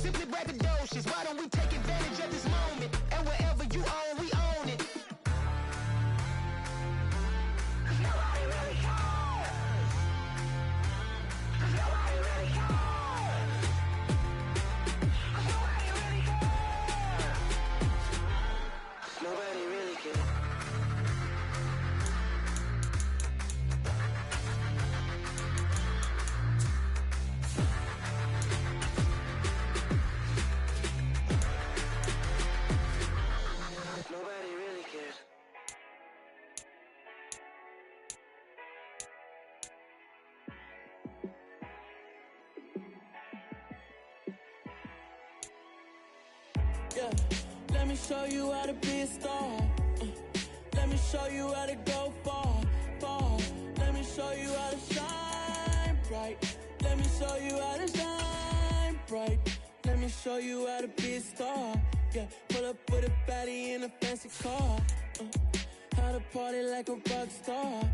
simply braggadocious. Why don't we take advantage of this moment? And wherever you own, we own it. Cause nobody really cares. Cause nobody really cares. Cause nobody really cares. Nobody really cares. Nobody really cares. Yeah, let me show you how to be a star. Let me show you how to go far, far. Let me show you how to shine bright. Let me show you how to shine bright. Let me show you how to be a star. Yeah, pull up with a baddie in a fancy car. How to party like a rock star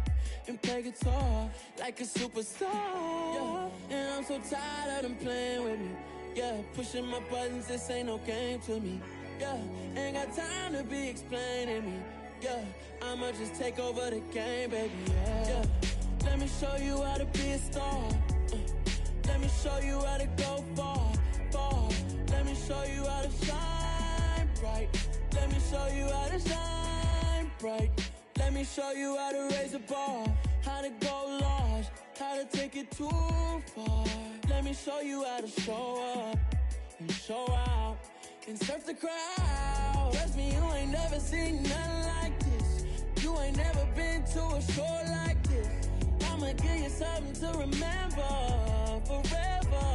and play guitar like a superstar. Yeah, and I'm so tired of them playing with me. Yeah, pushing my buttons, this ain't no game to me. Yeah, ain't got time to be explaining me. Yeah, I'ma just take over the game, baby. Yeah, let me show you how to be a star. Let me show you how to go far, far. Let me show you how to shine bright. Let me show you how to shine bright. Let me show you how to raise a bar, how to go large, how to take it too far. Let me show you how to show up and show out and surf the crowd. Trust me, you ain't never seen nothing like this. You ain't never been to a show like this. I'ma give you something to remember forever.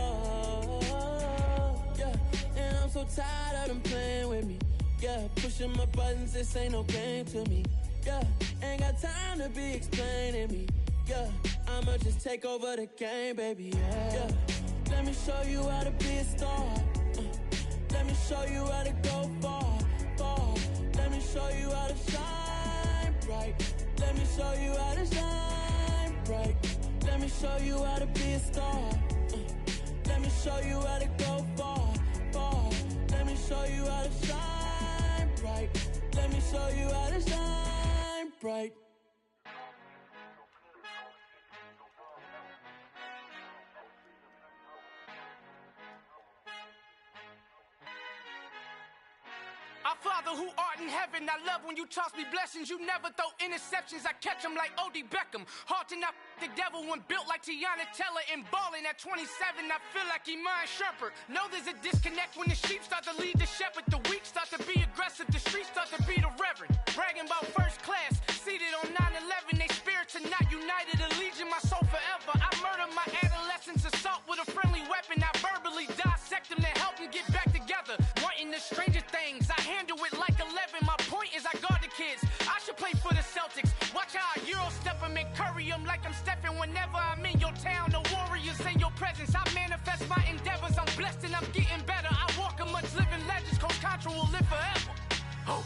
Yeah, and I'm so tired of them playing with me. Yeah, pushing my buttons, this ain't no game to me. Yeah, ain't got time to be explaining me. Yeah, I'ma just take over the game, baby. Yeah, let me show you how to be a star. Let me show you how to go far, far. Let me show you how to shine bright. Let me show you how to shine bright. Let me show you how to be a star. Let me show you how to go far, far. Let me show you how to shine bright. Let me show you how to shine bright. Our Father who art in heaven, I love when you toss me blessings. You never throw interceptions, I catch them like O.D. Beckham. Hard to not the devil when built like Tiana Teller. And balling at 27, I feel like Iman Shumpert. Know there's a disconnect when the sheep start to lead the shepherd. The weak start to be aggressive, the streets start to be the reverend. Bragging about first class, seated on 9/11. They spirits are not united, a legion, my soul forever. I murdered my adolescence, assault with a friendly weapon. I verbally dissect them to help them get back together. Wanting the stranger things, I handle it like 11. My point is I guard the kids. I should play for the Celtics. Watch how I Euro step them and curry them like I'm stepping. Whenever I'm in your town, the Warriors in your presence. I manifest my endeavors. I'm blessed and I'm getting better. I walk amongst living legends. Coach Contra will live forever. Oh.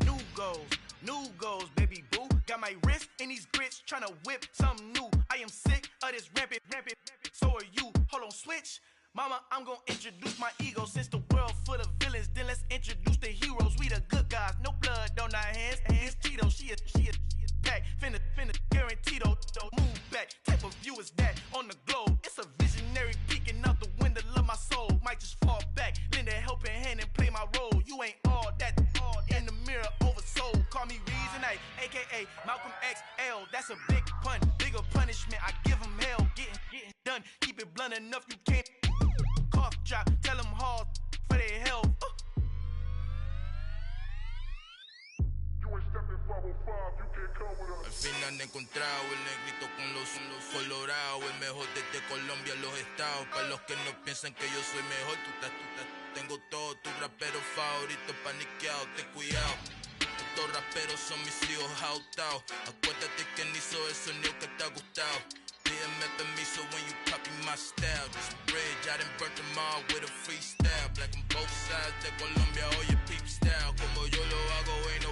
New goals, new goals, baby boo. Got my wrist in these grits, tryna whip something new. I am sick of this rampant, so are you. Hold on, switch. Mama, I'm gonna introduce my ego. Since the world full of villains, then let's introduce the heroes. We the good guys, no blood on our hands. Hands Tito, she a pack. Finna, guaranteed, move back. Type of view is that on the globe? It's a visionary peeking out the window of my soul. Might just fall back, lend a helping hand and play my role. You ain't all that in the mirror oversold. Call me Reasonite, aka Malcolm XL. That's a big pun, bigger punishment. I give him hell, getting done. Keep it blunt enough, you can't cough drop. Tell them hard for their health. Al fin han encontrado el negrito con los colorados, el mejor desde Colombia, los estados. Para los que no piensan que yo soy mejor, tengo todo, tu rapero favorito paniqueado, ten cuidado. Estos raperos son mis hijos jautados. Acuérdate que ni hizo el sonido que te ha gustado. Pídeme permiso when you copy my style. This bridge, I done burnt them all with a freestyle. Black on both sides de Colombia, oye peep style. Como yo lo hago, ain't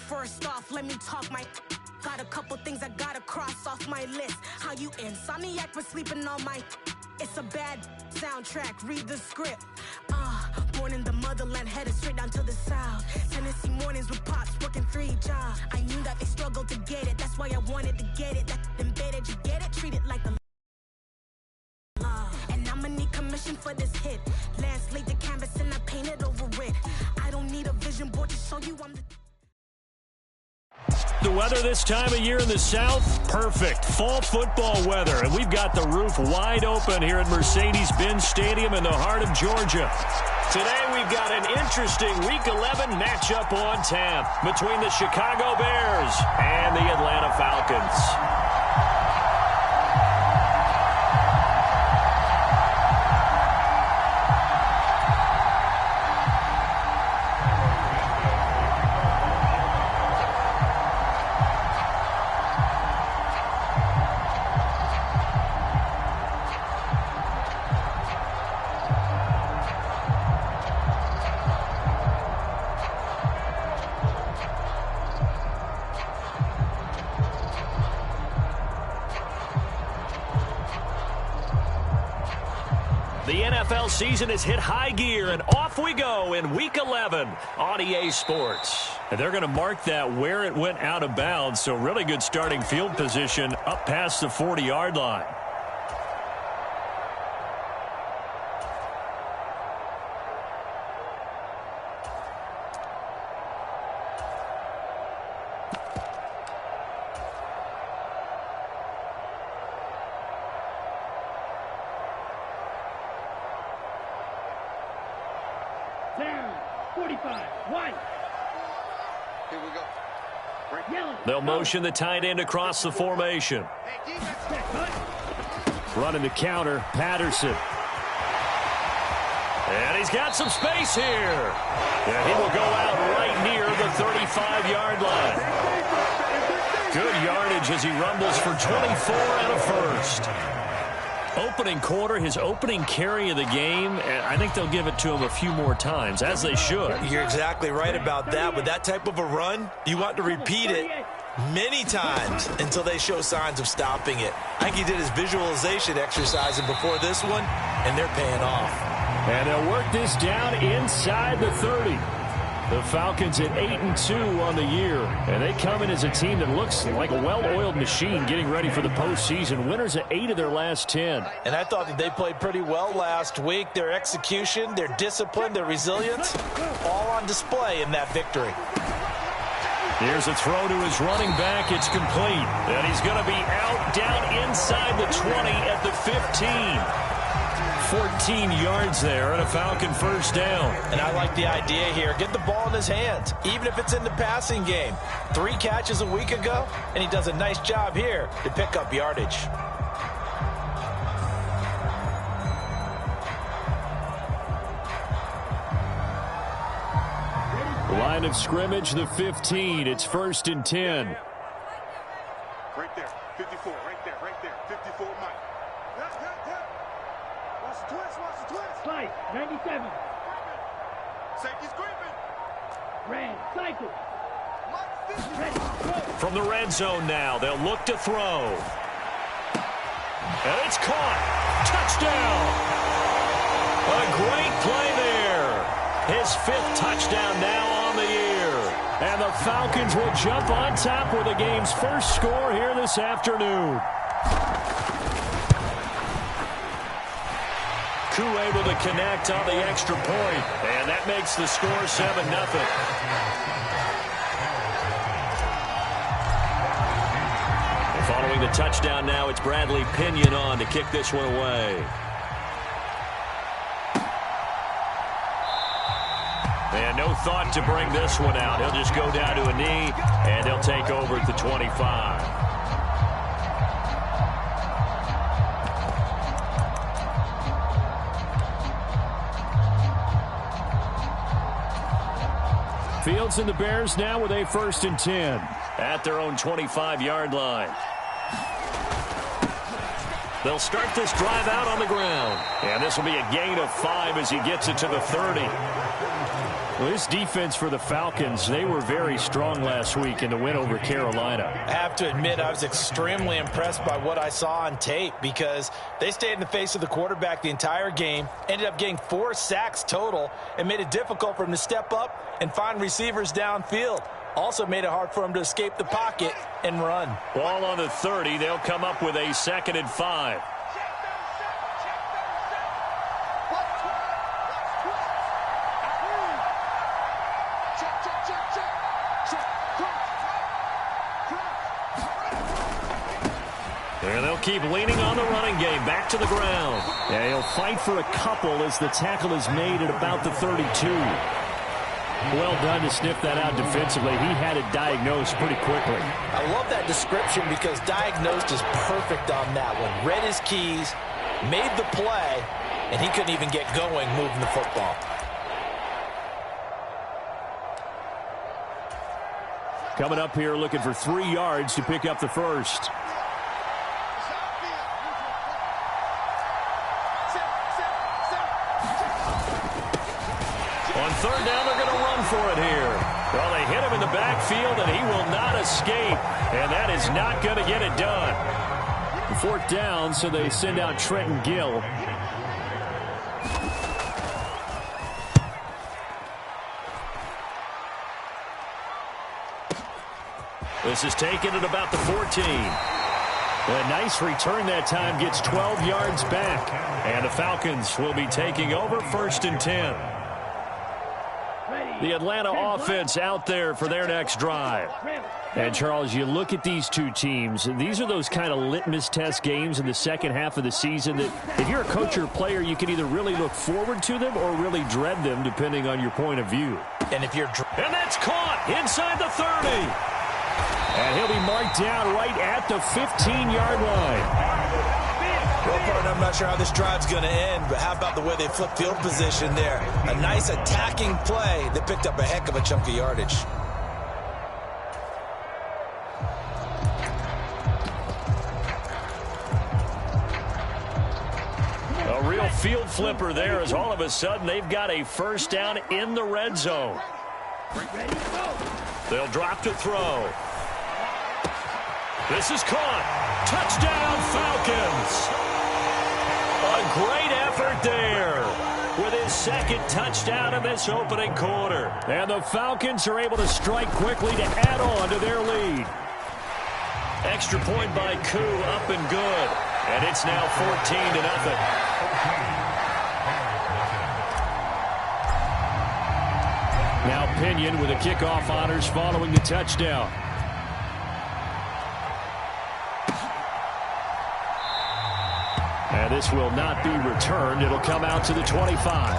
First off, let me talk my... Got a couple things I gotta cross off my list. How you insomniac for sleeping on my... It's a bad soundtrack, read the script. Born in the motherland, headed straight down to the south. Tennessee mornings with pops, working 3 jobs. I knew that they struggled to get it, that's why I wanted to get it. That embedded, you get it? Treat it like a law. And I'ma need commission for this hit. Lance laid the canvas and I painted over it. I don't need a vision board to show you I'm the... The weather this time of year in the South, perfect. Fall football weather. And we've got the roof wide open here at Mercedes-Benz Stadium in the heart of Georgia. Today we've got an interesting Week 11 matchup on tap between the Chicago Bears and the Atlanta Falcons. The NFL season has hit high gear, and off we go in Week 11 on EA Sports. And they're going to mark that where it went out of bounds, so really good starting field position up past the 40-yard line. Down, 45, white. Here we go. Yellow. They'll motion the tight end across the formation. Running the counter, Patterson. And he's got some space here. And he will go out right near the 35-yard line. Good yardage as he rumbles for 24 and a first. Opening quarter, his opening carry of the game, and I think they'll give it to him a few more times, as they should. You're exactly right about that. With that type of a run, you want to repeat it many times until they show signs of stopping it. I think he did his visualization exercising before this one, and they're paying off. And they'll work this down inside the 30. The Falcons at 8-2 on the year, and they come in as a team that looks like a well-oiled machine getting ready for the postseason. Winners at 8 of their last 10. And I thought that they played pretty well last week. Their execution, their discipline, their resilience, all on display in that victory. Here's a throw to his running back. It's complete. And he's going to be out down inside the 20 at the 15. 14 yards there and a Falcon first down. And I like the idea here. Get the ball in his hands, even if it's in the passing game. 3 catches a week ago, and he does a nice job here to pick up yardage. Line of scrimmage, the 15. It's 1st and 10. Right there, 54, right there, 54, Mike. Watch the twist. Slice, 97. Safety's creeping. Red, cycle. Mike, 50. Ready, throw. From the red zone now, they'll look to throw. And it's caught. Touchdown. A great play there. His 5th touchdown now on the year. And the Falcons will jump on top with the game's first score here this afternoon. Koo able to connect on the extra point, and that makes the score 7-0. Following the touchdown now, it's Bradley Pinion on to kick this one away. And no thought to bring this one out. He'll just go down to a knee, and he'll take over at the 25. Fields and the Bears now with a 1st and 10 at their own 25-yard line. They'll start this drive out on the ground. And this will be a gain of 5 as he gets it to the 30. Well, this defense for the Falcons, they were very strong last week in the win over Carolina. I have to admit, I was extremely impressed by what I saw on tape because they stayed in the face of the quarterback the entire game, ended up getting 4 sacks total, and made it difficult for him to step up and find receivers downfield. Also made it hard for him to escape the pocket and run. Ball on the 30. They'll come up with a 2nd and 5. And they'll keep leaning on the running game. Back to the ground. Yeah, he'll fight for a couple as the tackle is made at about the 32. Well done to sniff that out defensively. He had it diagnosed pretty quickly. I love that description because diagnosed is perfect on that one. Read his keys, made the play, and he couldn't even get going moving the football. Coming up here looking for 3 yards to pick up the first. On 3rd down, they're going to run for it here. Well, they hit him in the backfield, and he will not escape. And that is not going to get it done. 4th down, so they send out Trenton Gill. This is taken at about the 14. A nice return that time, gets 12 yards back. And the Falcons will be taking over 1st and 10. The Atlanta offense out there for their next drive. And, Charles, you look at these two teams, and these are those kind of litmus test games in the second half of the season that if you're a coach or a player, you can either really look forward to them or really dread them, depending on your point of view. And that's caught inside the 30. And he'll be marked down right at the 15-yard line. Well, partner, I'm not sure how this drive's going to end, but how about the way they flip field position there? A nice attacking play that picked up a heck of a chunk of yardage. A real field flipper there as all of a sudden they've got a 1st down in the red zone. They'll drop to throw. This is caught. Touchdown, Falcons. A great effort there with his 2nd touchdown in this opening quarter. And the Falcons are able to strike quickly to add on to their lead. Extra point by Koo, up and good. And it's now 14-0. Now Pinion with the kickoff honors following the touchdown. And this will not be returned. It'll come out to the 25.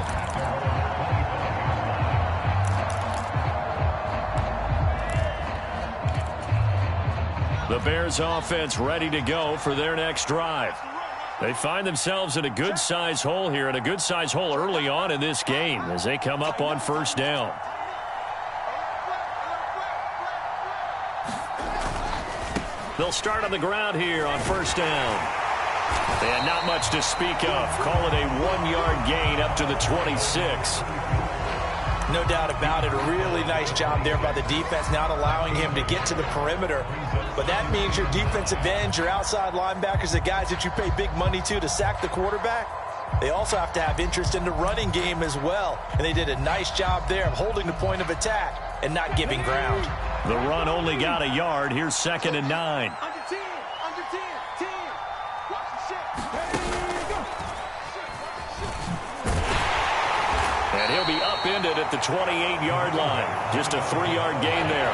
The Bears offense ready to go for their next drive. They find themselves in a good-sized hole here, and a good-sized hole early on in this game as they come up on 1st down. They'll start on the ground here on 1st down. And not much to speak of. Call it a 1-yard gain up to the 26. No doubt about it. A really nice job there by the defense, not allowing him to get to the perimeter. But that means your defensive ends, your outside linebackers, the guys that you pay big money to sack the quarterback, they also have to have interest in the running game as well. And they did a nice job there of holding the point of attack and not giving ground. The run only got a yard. Here's 2nd and 9. And he'll be upended at the 28-yard line. Just a 3-yard gain there.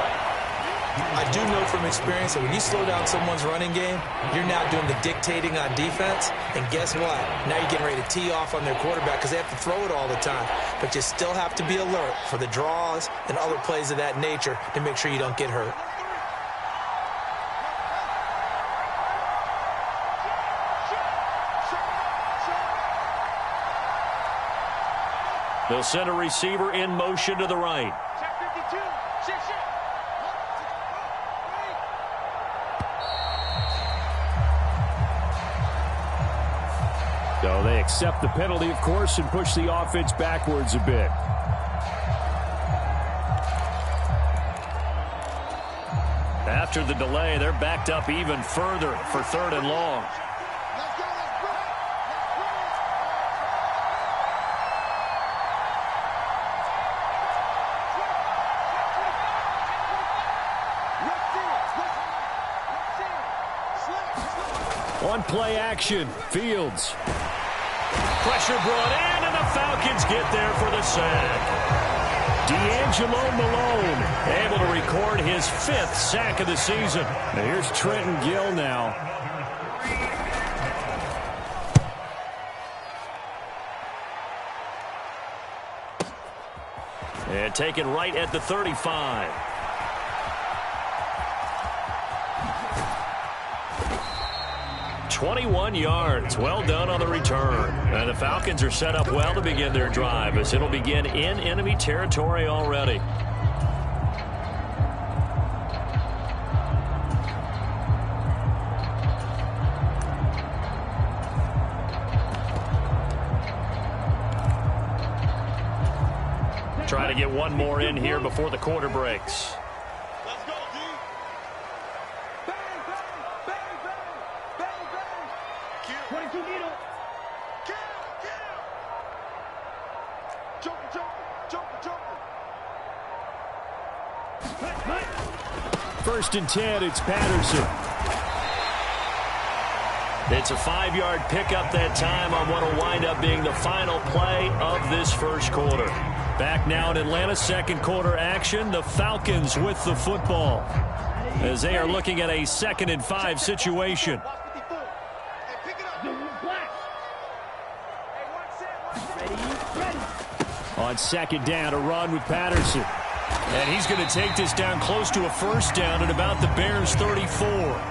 I do know from experience that when you slow down someone's running game, you're now doing the dictating on defense. And guess what? Now you're getting ready to tee off on their quarterback because they have to throw it all the time. But you still have to be alert for the draws and other plays of that nature to make sure you don't get hurt. They'll send a receiver in motion to the right. So they accept the penalty, of course, and push the offense backwards a bit. After the delay, they're backed up even further for 3rd and long. On play action, Fields. Pressure brought in, and the Falcons get there for the sack. D'Angelo Malone able to record his 5th sack of the season. Now here's Trenton Gill now. And taken right at the 35. 21 yards. Well done on the return. And the Falcons are set up well to begin their drive as it'll begin in enemy territory already. Try to get one more in here before the quarter breaks. 22 needle. First and 10, it's Patterson. It's a 5-yard pickup that time on what will wind up being the final play of this first quarter. Back now in Atlanta, second quarter action. The Falcons with the football as they are looking at a 2nd and 5 situation. On 2nd down, a run with Patterson. And he's going to take this down close to a first down at about the Bears' 34.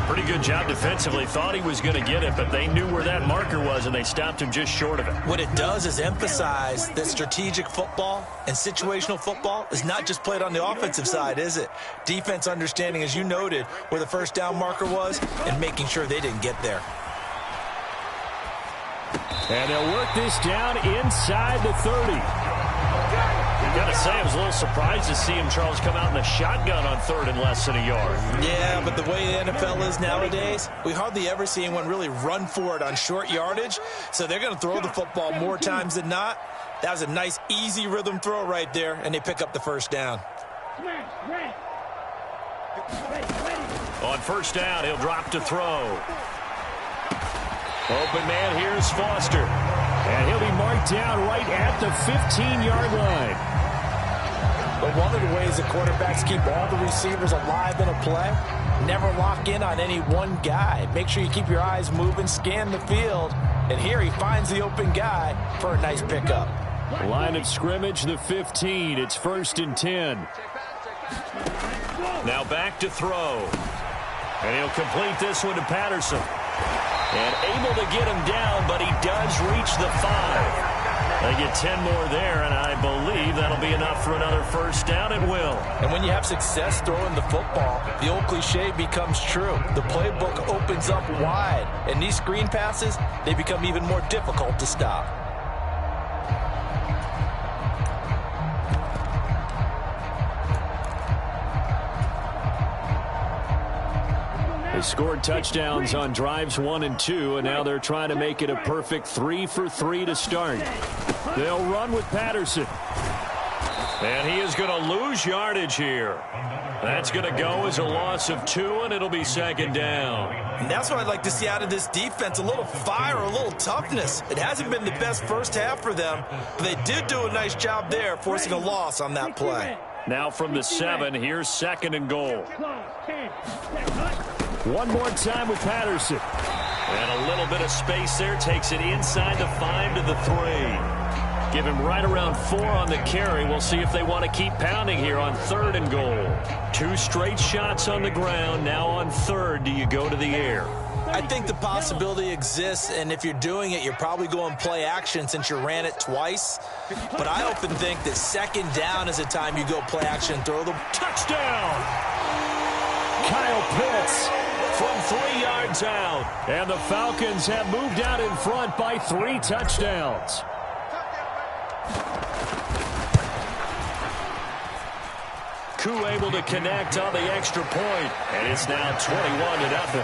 Pretty good job defensively. Thought he was going to get it, but they knew where that marker was, and they stopped him just short of it. What it does is emphasize that strategic football and situational football is not just played on the offensive side, is it? Defense understanding, as you noted, where the first down marker was and making sure they didn't get there. And they'll work this down inside the 30. Got to say, I was a little surprised to see him, Charles, come out in the shotgun on 3rd and less than a yard. Yeah, but the way the NFL is nowadays, we hardly ever see anyone really run for it on short yardage. So they're going to throw the football more times than not. That was a nice, easy rhythm throw right there, and they pick up the first down. On first down, he'll drop to throw. Open man, here's Foster. And he'll be marked down right at the 15-yard line. But one of the ways the quarterbacks keep all the receivers alive in a play, never lock in on any one guy. Make sure you keep your eyes moving, scan the field. And here he finds the open guy for a nice pickup. Line of scrimmage, the 15. It's 1st and 10. Now back to throw. And he'll complete this one to Patterson. And able to get him down, but he does reach the 5. They get 10 more there, and I believe that'll be enough for another first down. It will. And when you have success throwing the football, the old cliche becomes true. The playbook opens up wide, and these screen passes, they become even more difficult to stop. They scored touchdowns on drives 1 and 2, and now they're trying to make it a perfect 3 for 3 to start. They'll run with Patterson. And he is going to lose yardage here. That's going to go as a loss of 2, and it'll be 2nd down. And that's what I'd like to see out of this defense, a little fire, a little toughness. It hasn't been the best first half for them, but they did do a nice job there, forcing a loss on that play. Now from the 7, here's 2nd and goal. One more time with Patterson. And a little bit of space there. Takes it inside the 5 to the 3. Give him right around 4 on the carry. We'll see if they want to keep pounding here on 3rd and goal. 2 straight shots on the ground. Now on 3rd, do you go to the air? I think the possibility exists, and if you're doing it, you're probably going play action since you ran it twice. But I often think that 2nd down is the time you go play action, throw the touchdown. Kyle Pitts from 3 yards out. And the Falcons have moved out in front by 3 touchdowns. Koo able to connect on the extra point, and it's now 21-0.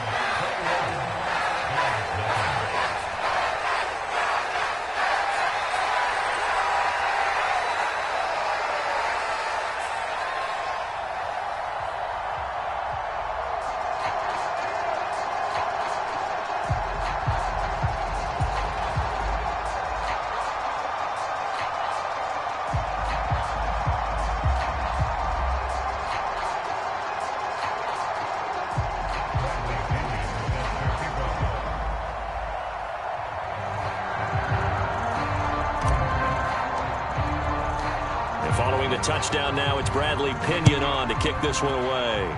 Following the touchdown now, it's Bradley Pinion on to kick this one away.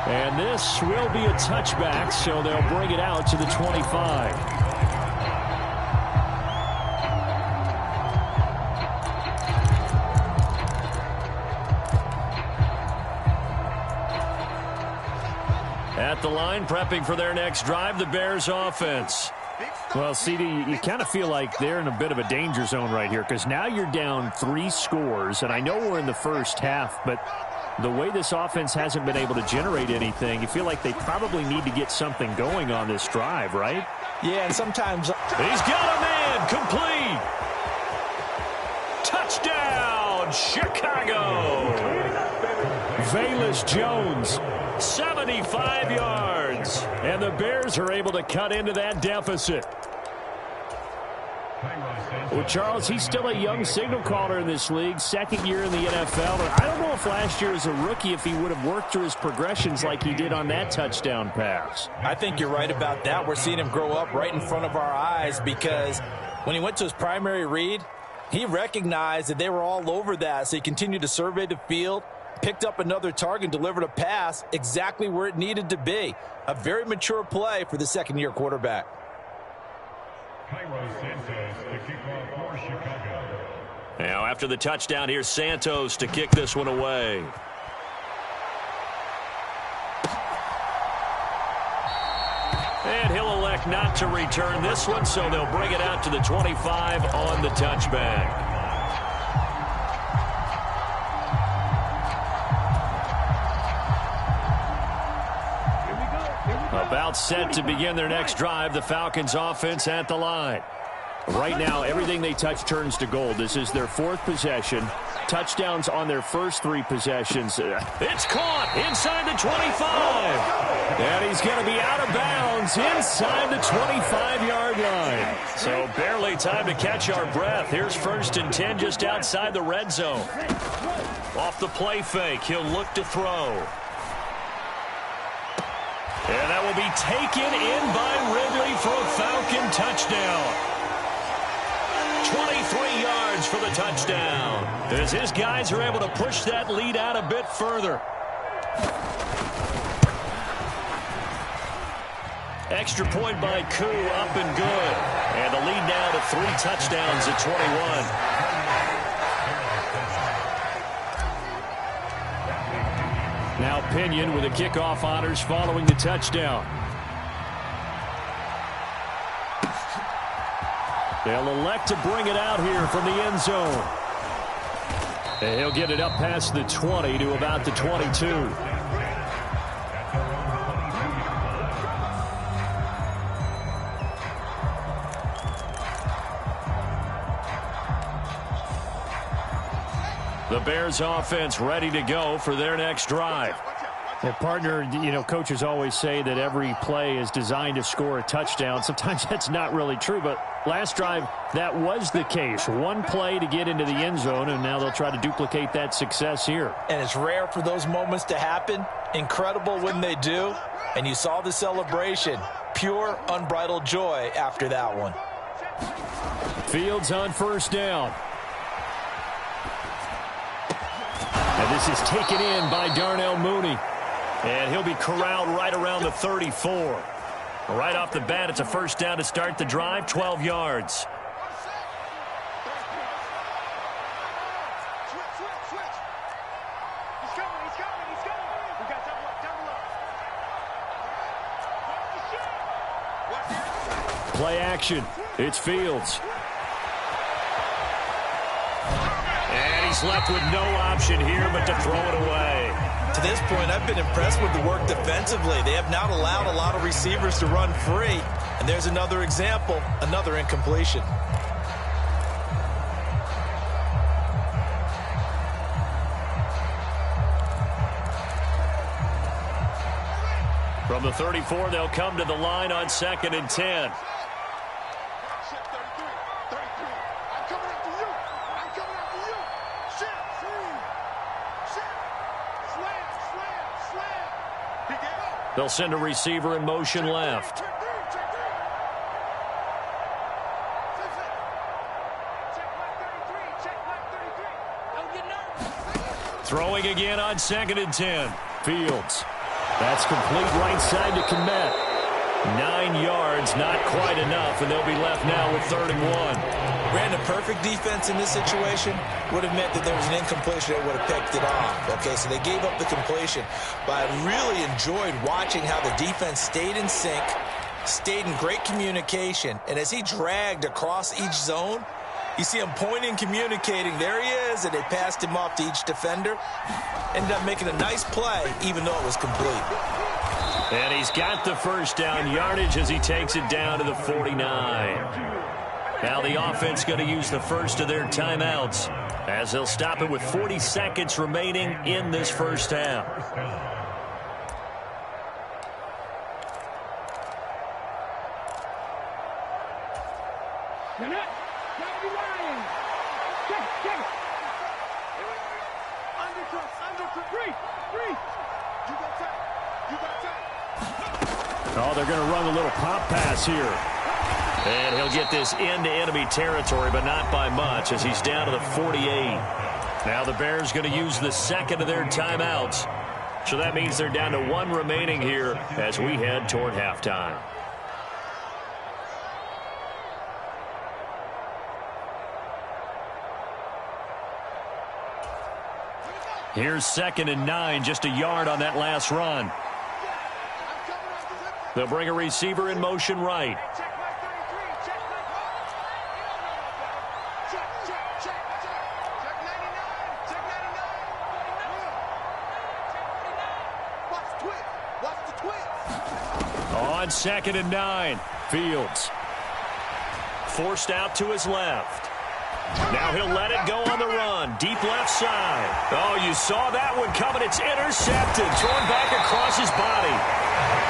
And this will be a touchback, so they'll bring it out to the 25. At the line, prepping for their next drive, the Bears offense. Well, CD, you kind of feel like they're in a bit of a danger zone right here because now you're down 3 scores, and I know we're in the first half, but the way this offense hasn't been able to generate anything, you feel like they probably need to get something going on this drive, right? Yeah, and sometimes... He's got a man, complete! Touchdown, Chicago! Velus Jones, 75 yards, and the Bears are able to cut into that deficit. Well, Charles, he's still a young signal caller in this league, second year in the NFL. And I don't know if last year as a rookie if he would have worked through his progressions like he did on that touchdown pass. I think you're right about that. We're seeing him grow up right in front of our eyes because when he went to his primary read, he recognized that they were all over that, so he continued to survey the field, picked up another target, and delivered a pass exactly where it needed to be. A very mature play for the second-year quarterback. Now, after the touchdown, here's Santos to kick this one away. And he'll elect not to return this one, so they'll bring it out to the 25 on the touchback. About set to begin their next drive, the Falcons offense at the line. Right now, everything they touch turns to gold. This is their 4th possession. Touchdowns on their first 3 possessions. It's caught inside the 25. And he's going to be out of bounds inside the 25-yard line. So barely time to catch our breath. Here's 1st and 10 just outside the red zone. Off the play fake, he'll look to throw. And that will be taken in by Ridley for a Falcon touchdown. 23 yards for the touchdown, as his guys are able to push that lead out a bit further. Extra point by Koo, up and good. And the lead now to 3 touchdowns at 21. Now Pinion with the kickoff honors following the touchdown. They'll elect to bring it out here from the end zone. And he'll get it up past the 20 to about the 22. The Bears offense ready to go for their next drive. Well, partner, you know, coaches always say that every play is designed to score a touchdown. Sometimes that's not really true, but last drive, that was the case. One play to get into the end zone, and now they'll try to duplicate that success here. And it's rare for those moments to happen. Incredible when they do. And you saw the celebration. Pure, unbridled joy after that one. Fields on 1st down. And this is taken in by Darnell Mooney. And he'll be corralled right around the 34. Right off the bat, it's a 1st down to start the drive, 12 yards. Play action. It's Fields. He's left with no option here but to throw it away. To this point, I've been impressed with the work defensively. They have not allowed a lot of receivers to run free. And there's another example, another incompletion. From the 34, they'll come to the line on 2nd and 10. They'll send a receiver in motion left. Throwing again on 2nd and 10. Fields. That's complete right side to Kmet. 9 yards, not quite enough, and they'll be left now with 3rd and 1. Ran a perfect defense in this situation. Would have meant that there was an incompletion. They would have picked it off. Okay, so they gave up the completion. But I really enjoyed watching how the defense stayed in sync, stayed in great communication, and as he dragged across each zone, you see him pointing, communicating. There he is, and they passed him off to each defender. Ended up making a nice play, even though it was complete. And he's got the first down yardage as he takes it down to the 49. Now the offense going to use the first of their timeouts as they'll stop it with 40 seconds remaining in this first half. Oh, they're going to run a little pop pass here. And he'll get this into enemy territory, but not by much as he's down to the 48. Now the Bears going to use the second of their timeouts. So that means they're down to 1 remaining here as we head toward halftime. Here's 2nd and 9, just a yard on that last run. They'll bring a receiver in motion right. On 2nd and 9, Fields. Forced out to his left. Now he'll let it go on the run. Deep left side. Oh, you saw that one coming. It's intercepted. Thrown back across his body.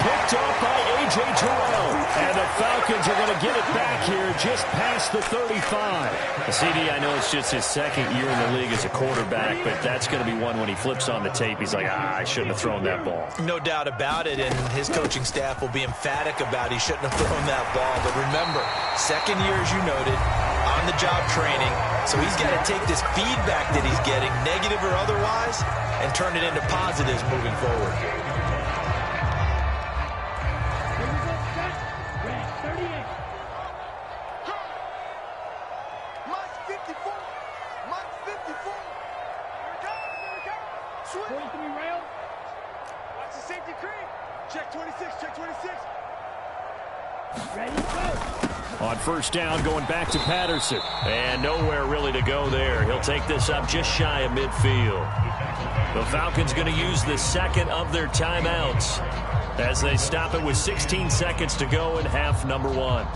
Picked off by A.J. Terrell. And the Falcons are going to get it back here just past the 35. CD, I know it's just his 2nd year in the league as a quarterback, but that's going to be one when he flips on the tape. He's like, I shouldn't have thrown that ball. No doubt about it, and his coaching staff will be emphatic about he shouldn't have thrown that ball. But remember, 2nd year, as you noted, on-the-job training. So he's got to take this feedback that he's getting, negative or otherwise, and turn it into positives moving forward. On first down, going back to Patterson. And nowhere really to go there. He'll take this up just shy of midfield. The Falcons going to use the second of their timeouts as they stop it with 16 seconds to go in half number 1.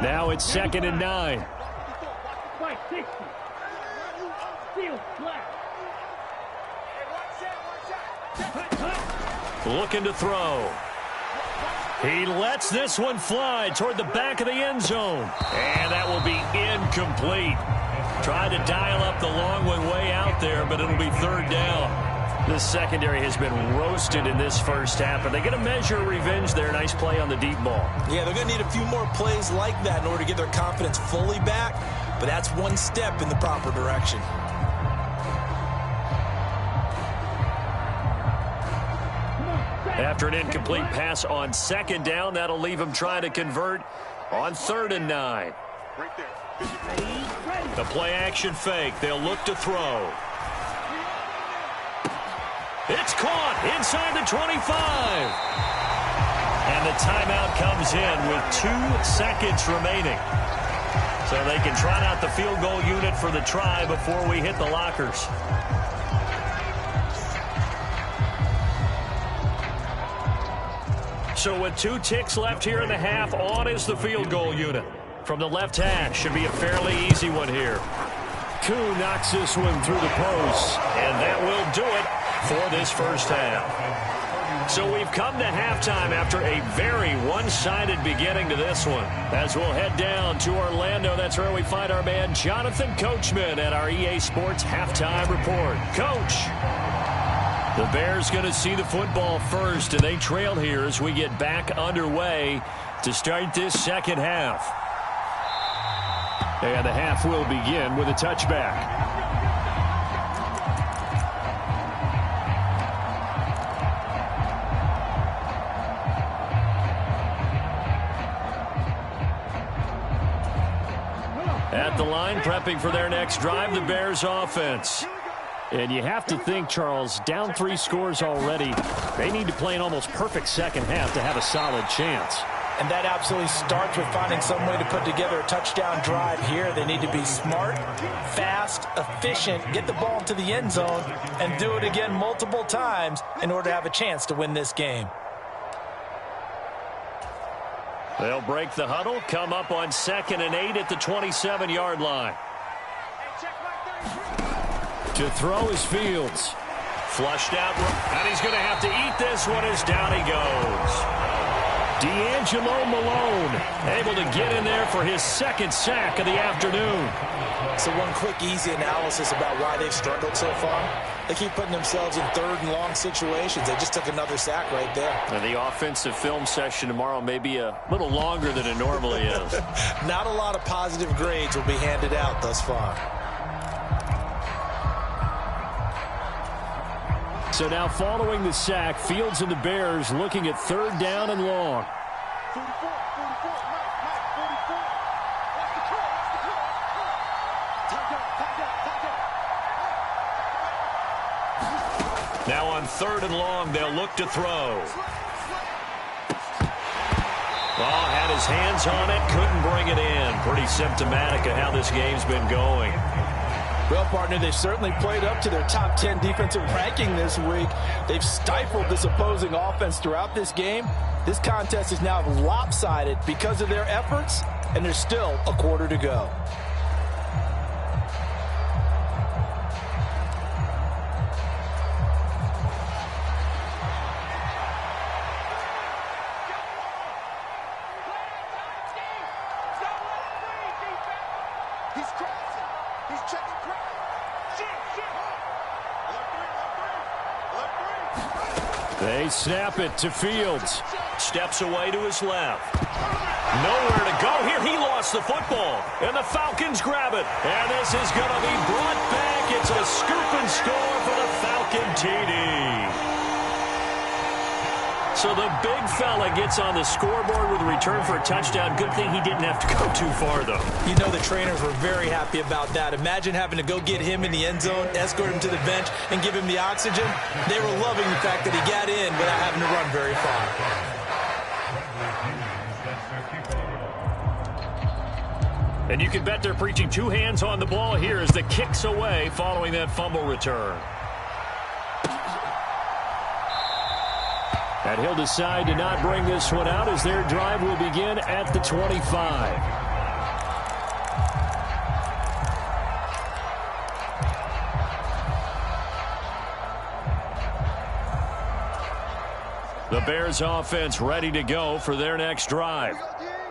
Now it's 2nd and 9. Looking to throw. He lets this one fly toward the back of the end zone. And that will be incomplete. Tried to dial up the long one way out there, but it'll be 3rd down. This secondary has been roasted in this first half, but they get a measure of revenge there. Nice play on the deep ball. Yeah, they're going to need a few more plays like that in order to get their confidence fully back, but that's one step in the proper direction. After an incomplete pass on 2nd down, that'll leave him trying to convert on 3rd and 9. The play action fake. They'll look to throw. It's caught inside the 25. And the timeout comes in with 2 seconds remaining. So they can trot out the field goal unit for the try before we hit the lockers. So with 2 ticks left here in the half, on is the field goal unit. From the left hash, should be a fairly easy one here. Koo knocks this one through the post, and that will do it for this first half. So we've come to halftime after a very one-sided beginning to this one. As we'll head down to Orlando, that's where we find our man Jonathan Coachman at our EA Sports Halftime Report. Coach, the Bears going to see the football first, and they trail here as we get back underway to start this second half. And the half will begin with a touchback. At the line, prepping for their next drive, the Bears offense. And you have to think, Charles, down 3 scores already. They need to play an almost perfect second half to have a solid chance. And that absolutely starts with finding some way to put together a touchdown drive here. They need to be smart, fast, efficient, get the ball to the end zone, and do it again multiple times in order to have a chance to win this game. They'll break the huddle, come up on 2nd and 8 at the 27-yard line. To throw is Fields. Flushed out, and he's going to have to eat this one as down he goes. D'Angelo Malone able to get in there for his 2nd sack of the afternoon. So one quick, easy analysis about why they've struggled so far. They keep putting themselves in 3rd and long situations. They just took another sack right there. And the offensive film session tomorrow may be a little longer than it normally is. Not a lot of positive grades will be handed out thus far. So now following the sack, Fields and the Bears looking at 3rd down and long. 44, 44, Mike, 44. What's the call? Time. Now on 3rd and long, they'll look to throw. Well, had his hands on it, couldn't bring it in. Pretty symptomatic of how this game's been going. Well, partner, they've certainly played up to their top 10 defensive ranking this week. They've stifled this opposing offense throughout this game. This contest is now lopsided because of their efforts, and there's still a quarter to go. They snap it to Fields. Steps away to his left. Nowhere to go here. He lost the football. And the Falcons grab it. And this is going to be brought back. It's a scoop and score for the Falcon TD. So the big fella gets on the scoreboard with a return for a touchdown. Good thing he didn't have to go too far, though. You know the trainers were very happy about that. Imagine having to go get him in the end zone, escort him to the bench, and give him the oxygen. They were loving the fact that he got in without having to run very far. And you can bet they're preaching 2 hands on the ball here as the kick's away following that fumble return. And he'll decide to not bring this one out as their drive will begin at the 25. The Bears offense ready to go for their next drive.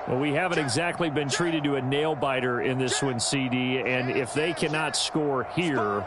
Well, we haven't exactly been treated to a nail-biter in this one, CD, and if they cannot score here,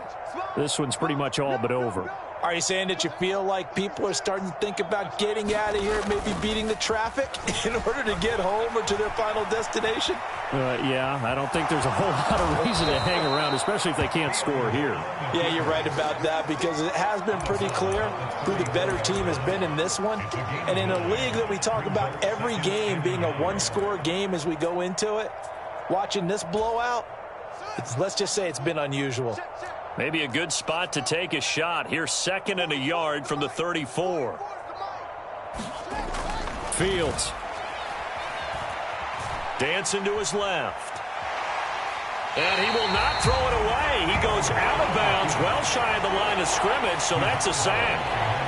this one's pretty much all but over. Are you saying that you feel like people are starting to think about getting out of here, maybe beating the traffic in order to get home or to their final destination? Yeah, I don't think there's a whole lot of reason to hang around, especially if they can't score here. Yeah, you're right about that because it has been pretty clear who the better team has been in this one. And in a league that we talk about every game being a one-score game as we go into it, watching this blowout, let's just say it's been unusual. Maybe a good spot to take a shot. Here's 2nd and a yard from the 34. Fields. Dancing to his left. And he will not throw it away. He goes out of bounds, well shy of the line of scrimmage, so that's a sack.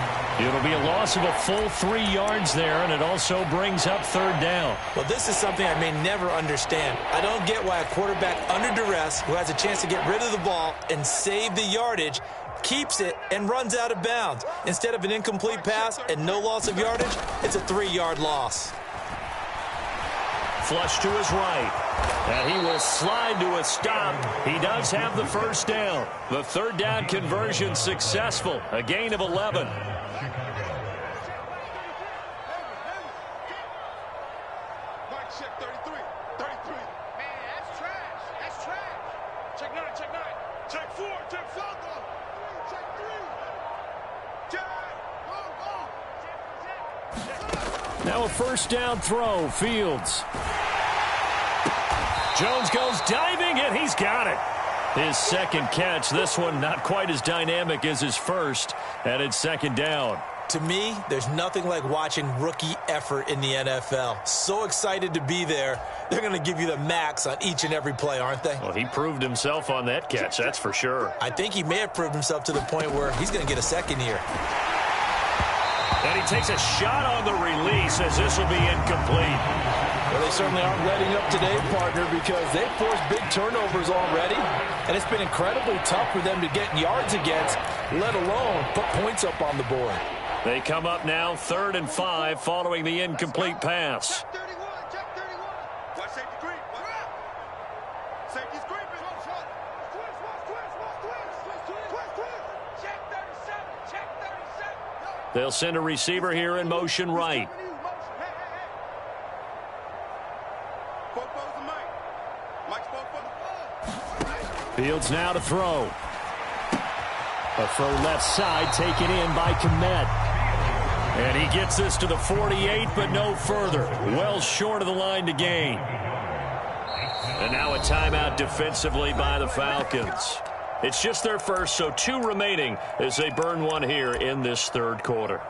It'll be a loss of a full 3 yards there, and it also brings up 3rd down. Well, this is something I may never understand. I don't get why a quarterback under duress who has a chance to get rid of the ball and save the yardage keeps it and runs out of bounds. Instead of an incomplete pass and no loss of yardage, it's a 3-yard loss. Flush to his right. And he will slide to a stop. He does have the 1st down. The 3rd down conversion successful. A gain of 11. Check 33. 33. Man, that's trash. That's trash. Check 9. Check 9. Check 4. Check Falcon. Check 3. Check. Now a 1st down throw. Fields. Jones goes diving, and he's got it. His 2nd catch. This one not quite as dynamic as his first, and it's 2nd down. To me, there's nothing like watching rookie effort in the NFL. So excited to be there. They're going to give you the max on each and every play, aren't they? Well, he proved himself on that catch, that's for sure. I think he may have proved himself to the point where he's going to get a 2nd here. And he takes a shot on the release as this will be incomplete. Well, they certainly aren't letting up today, partner, because they've forced big turnovers already, and it's been incredibly tough for them to get yards against, let alone put points up on the board. They come up now 3rd and 5 following the incomplete pass. Check 31. Check 31. Watch safety creep. Safety's creeping. Twist. Check 37. Check 37. They'll send a receiver here in motion right. Fields now to throw. A throw left side taken in by Kmet. And he gets this to the 48, but no further. Well short of the line to gain. And now a timeout defensively by the Falcons. It's just their first, so 2 remaining as they burn one here in this 3rd quarter.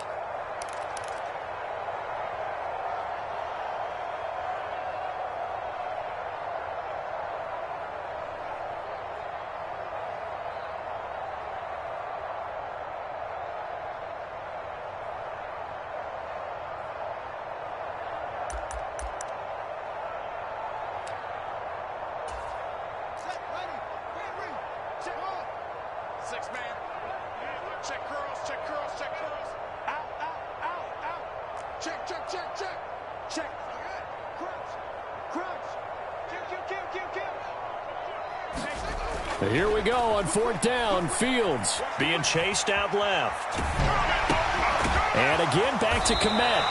Here we go on 4th down. Fields being chased out left. And again back to Kmet.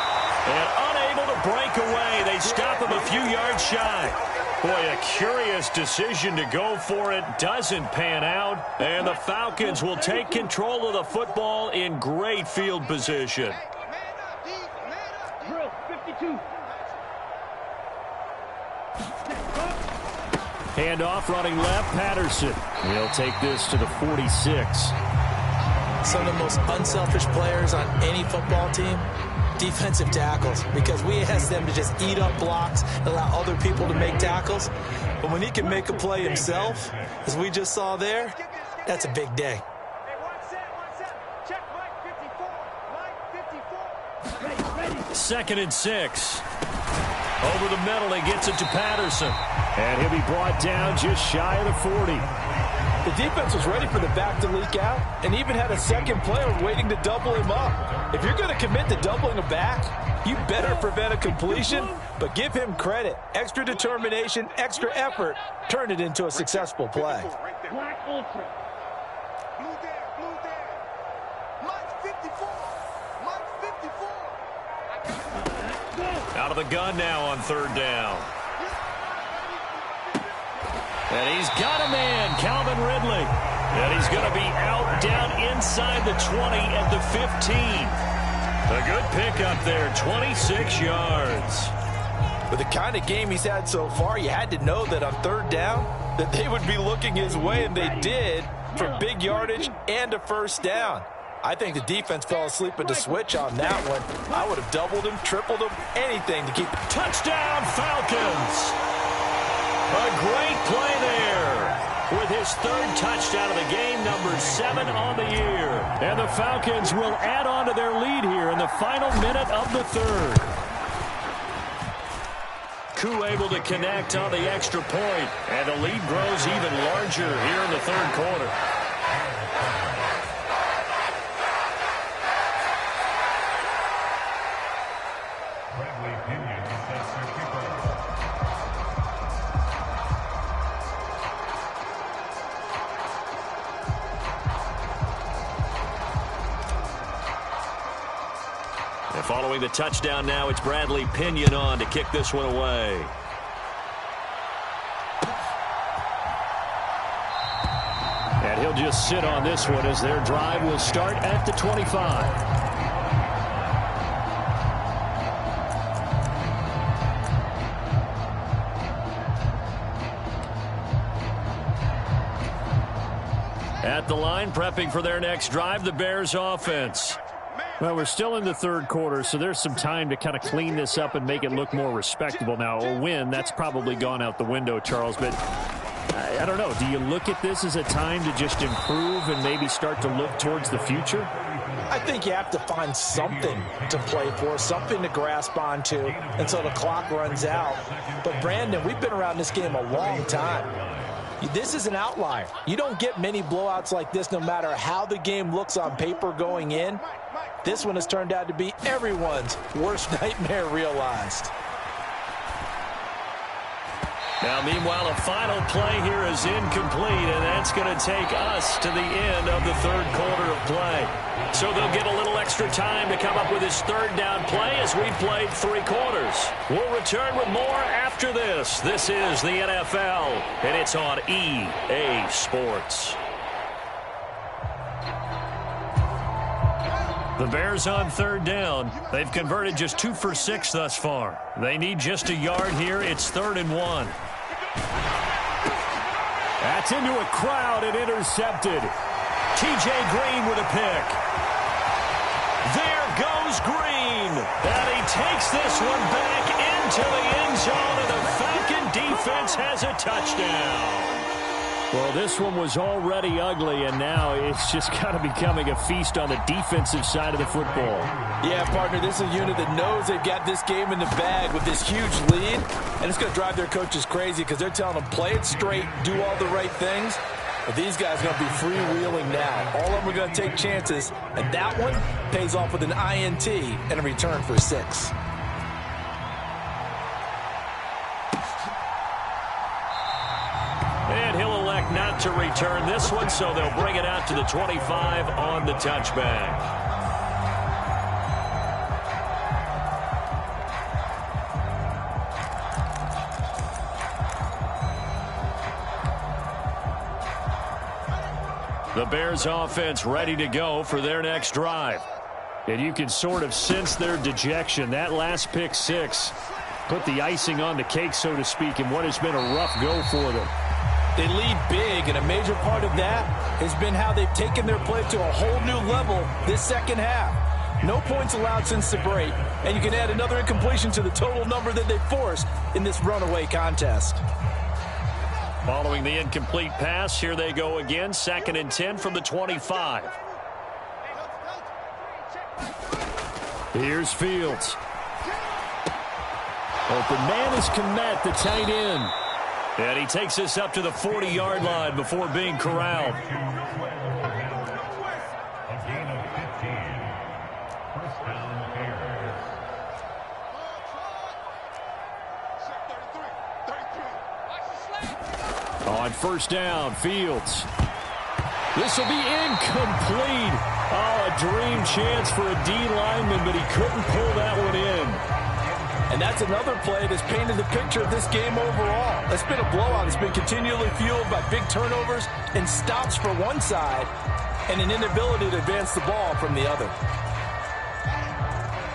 And unable to break away. They stop him a few yards shy. Boy, a curious decision to go for it. Doesn't pan out. And the Falcons will take control of the football in great field position. Drill, 52. Handoff running left, Patterson. He'll take this to the 46. Some of the most unselfish players on any football team, defensive tackles, because we ask them to just eat up blocks, allow other people to make tackles. But when he can make a play himself, as we just saw there, that's a big day. Check Mike 54. Mike 54. 2nd and 6. Over the middle, he gets it to Patterson. And he'll be brought down just shy of the 40. The defense was ready for the back to leak out and even had a 2nd player waiting to double him up. If you're going to commit to doubling a back, you better prevent a completion, but give him credit. Extra determination, extra effort, turn it into a successful play. Black Ultra. Blue there. Mike 54. Mike 54. Out of the gun now on 3rd down. And he's got a man, Calvin Ridley. And he's going to be out down inside the 20 at the 15. A good pickup there, 26 yards. With the kind of game he's had so far, you had to know that on 3rd down that they would be looking his way, and they did. for big yardage and a first down. I think the defense fell asleep at the switch on that one. I would have doubled him, tripled him, anything to keep. Touchdown, Falcons! A great play there. With his third touchdown of the game, number 7 on the year. And the Falcons will add on to their lead here in the final minute of the third. Koo able to connect on the extra point, and the lead grows even larger here in the third quarter. And following the touchdown now, it's Bradley Pinion on to kick this one away. And he'll just sit on this one as their drive will start at the 25. At the line, prepping for their next drive, the Bears offense. Well, we're still in the third quarter, so there's some time to kind of clean this up and make it look more respectable. Now, a win, that's probably gone out the window, Charles, but I don't know. Do you look at this as a time to just improve and maybe start to look towards the future? I think you have to find something to play for, something to grasp onto until the clock runs out. But, Brandon, we've been around this game a long time. This is an outlier. You don't get many blowouts like this no matter how the game looks on paper going in. This one has turned out to be everyone's worst nightmare realized. Now, meanwhile, a final play here is incomplete, and that's going to take us to the end of the third quarter of play. So they'll get a little extra time to come up with his third down play as we've played 3 quarters. We'll return with more after this. This is the NFL, and it's on EA Sports. The Bears on third down. They've converted just 2 for 6 thus far. They need just a yard here. It's 3rd and 1. That's into a crowd and intercepted. T.J. Green with a pick. There goes Green. And he takes this one back into the end zone, and the Falcon defense has a touchdown. Well, this one was already ugly, and now it's just kind of becoming a feast on the defensive side of the football. Yeah, partner, this is a unit that knows they've got this game in the bag with this huge lead, and it's going to drive their coaches crazy because they're telling them, play it straight, do all the right things. But these guys are going to be freewheeling now. All of them are going to take chances, and that one pays off with an INT and a return for 6. And he'll elect not to return this one, so they'll bring it out to the 25 on the touchback. The Bears offense ready to go for their next drive. And you can sort of sense their dejection. That last pick 6 put the icing on the cake, so to speak, in what has been a rough go for them. They lead big, and a major part of that has been how they've taken their play to a whole new level this second half. No points allowed since the break, and you can add another incompletion to the total number that they forced in this runaway contest. Following the incomplete pass, here they go again, 2nd and 10 from the 25. Here's Fields. Open man is Kmet, the tight end. And he takes us up to the 40-yard line before being corralled. On 1st down, Fields. This will be incomplete. Oh, a dream chance for a D lineman, but he couldn't pull that one in. And that's another play that's painted the picture of this game overall. It's been a blowout. It's been continually fueled by big turnovers and stops for one side and an inability to advance the ball from the other.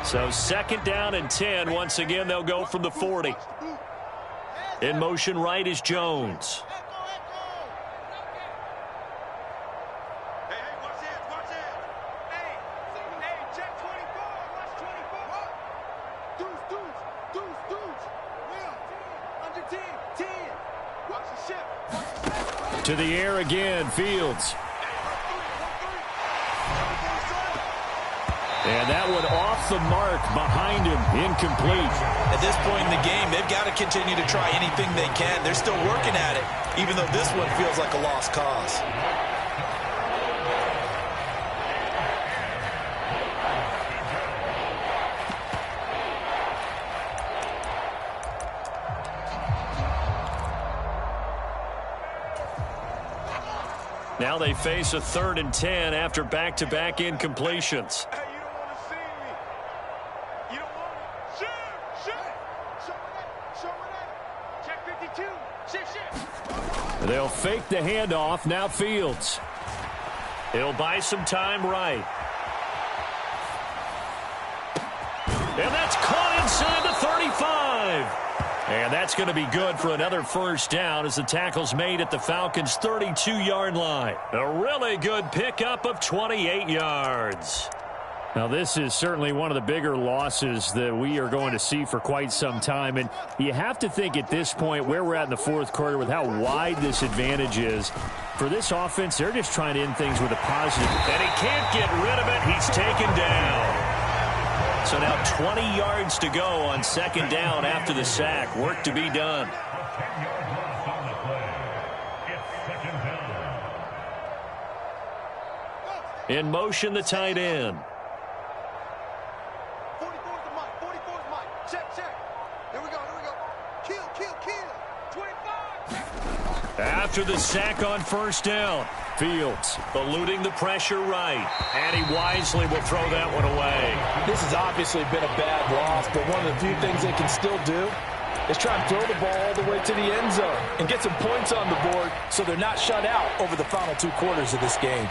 So 2nd down and 10. Once again, they'll go from the 40. In motion right is Jones. To the air again, Fields. And that one off the mark behind him, incomplete. At this point in the game, they've got to continue to try anything they can. They're still working at it, even though this one feels like a lost cause. Now they face a 3rd and 10 after back-to-back incompletions. Hey, you don't want to see me. You don't want me. Shoot. Check 52. Shift. They'll fake the handoff. Now Fields. He'll buy some time right. And that's caught inside the 35. And that's going to be good for another first down as the tackle's made at the Falcons' 32-yard line. A really good pickup of 28 yards. Now, this is certainly one of the bigger losses that we are going to see for quite some time. And you have to think at this point where we're at in the fourth quarter with how wide this advantage is. For this offense, they're just trying to end things with a positive. And he can't get rid of it. He's taken down. So now 20 yards to go on 2nd down after the sack. Work to be done. In motion, the tight end. 44's the mic. 44's the mic. Check. Here we go. Kill. 25. After the sack on 1st down, Fields eluding the pressure right. And he wisely will throw that one away. This has obviously been a bad loss, but one of the few things they can still do is try and throw the ball all the way to the end zone and get some points on the board so they're not shut out over the final 2 quarters of this game.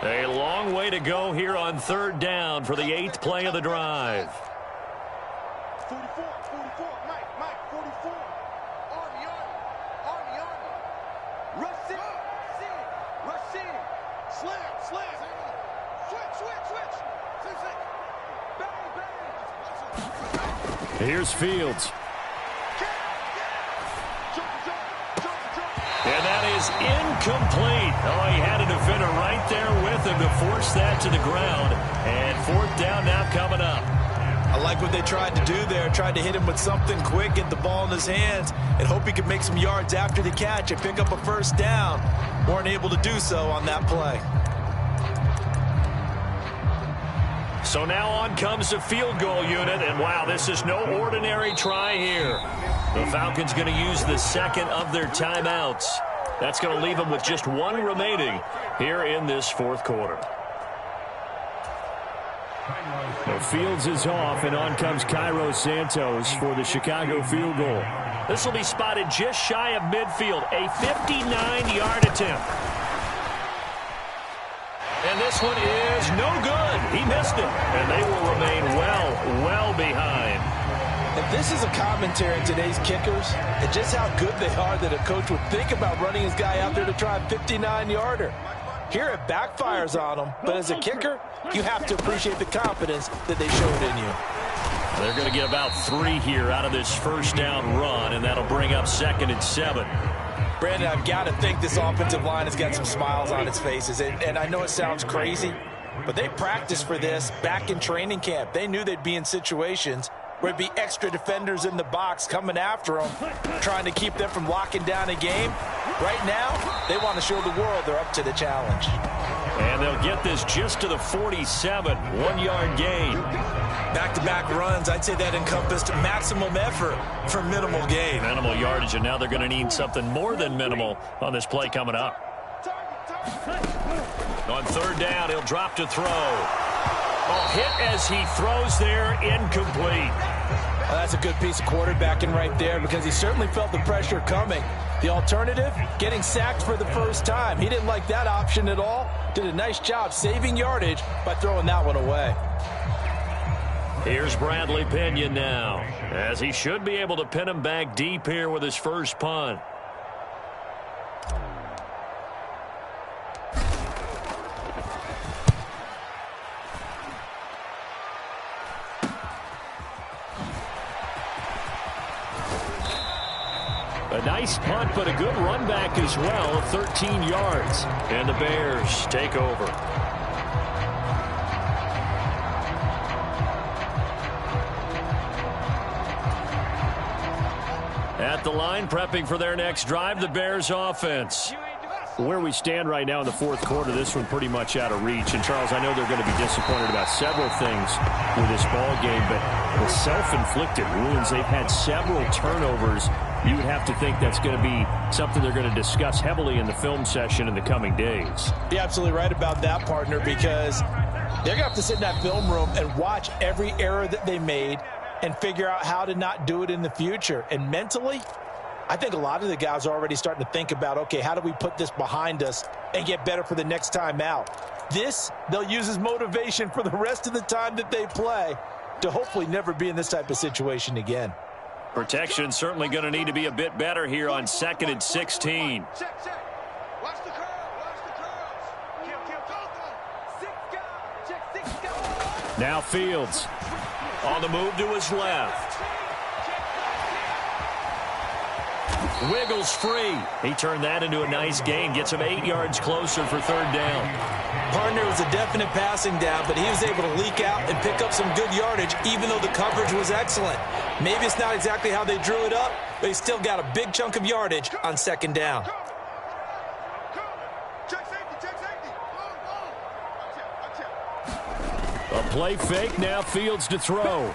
A long way to go here on 3rd down for the 8th play of the drive. 44, Mike, 44. Army. Rush in. Slam. Switch. Bang. Here's Fields. And that is incomplete. Oh, he had a defender right there with him to force that to the ground. And 4th down now coming up. I like what they tried to do there. Tried to hit him with something quick, get the ball in his hands, and hope he could make some yards after the catch and pick up a 1st down. Weren't able to do so on that play. So now on comes the field goal unit. And, wow, this is no ordinary try here. The Falcons going to use the 2nd of their timeouts. That's going to leave them with just 1 remaining here in this 4th quarter. The Fields is off, and on comes Cairo Santos for the Chicago field goal. This will be spotted just shy of midfield, a 59-yard attempt. And this one is no good. He missed it, and they will remain well behind. And this is a commentary in today's kickers and just how good they are that a coach would think about running his guy out there to try a 59-yarder. Here it backfires on him, but as a kicker, you have to appreciate the confidence that they showed in you. They're going to get about 3 here out of this 1st down run, and that'll bring up 2nd and 7. Brandon, I've got to think this offensive line has got some smiles on its faces, and I know it sounds crazy, but they practiced for this back in training camp. They knew they'd be in situations where it'd be extra defenders in the box coming after them, trying to keep them from locking down a game. Right now, they want to show the world they're up to the challenge. And they'll get this just to the 47, 1-yard gain. Back-to-back runs, I'd say that encompassed maximum effort for minimal gain. Minimal yardage, and now they're going to need something more than minimal on this play coming up. On 3rd down, he'll drop to throw. Oh, hit as he throws there, incomplete. Well, that's a good piece of quarterbacking right there because he certainly felt the pressure coming. The alternative, getting sacked for the first time. He didn't like that option at all. Did a nice job saving yardage by throwing that one away. Here's Bradley Pinion now, as he should be able to pin him back deep here with his first punt. A nice nice punt, but a good run back as well, 13 yards. And the Bears take over. At the line, prepping for their next drive, the Bears offense. Where we stand right now in the fourth quarter, this one pretty much out of reach. And, Charles, I know they're going to be disappointed about several things with this ball game, but the self-inflicted wounds, they've had several turnovers. You would have to think that's going to be something they're going to discuss heavily in the film session in the coming days. You're absolutely right about that, partner, because they're going to have to sit in that film room and watch every error that they made and figure out how to not do it in the future. And mentally, I think a lot of the guys are already starting to think about, okay, how do we put this behind us and get better for the next time out? This, they'll use as motivation for the rest of the time that they play to hopefully never be in this type of situation again. Protection certainly going to need to be a bit better here on 2nd and 16. Watch the curl. Watch the curls. Kill. Now Fields on the move to his left. Wiggles free. He turned that into a nice gain. Gets him 8 yards closer for 3rd down. Partner was a definite passing down, but he was able to leak out and pick up some good yardage, even though the coverage was excellent. Maybe it's not exactly how they drew it up, but he still got a big chunk of yardage on 2nd down. A play fake, now Fields to throw.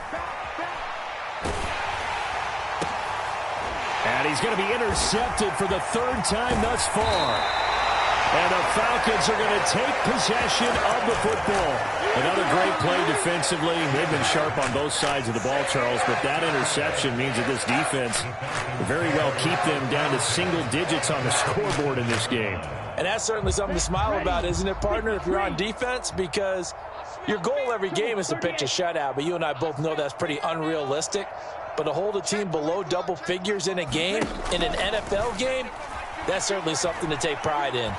And he's going to be intercepted for the 3rd time thus far. And the Falcons are going to take possession of the football. Another great play defensively. They've been sharp on both sides of the ball, Charles, but that interception means that this defense will very well keep them down to single digits on the scoreboard in this game. And that's certainly something to smile about, isn't it, partner, if you're on defense? Because your goal every game is to pitch a shutout, but you and I both know that's pretty unrealistic. But to hold a team below double figures in a game, in an NFL game, that's certainly something to take pride in.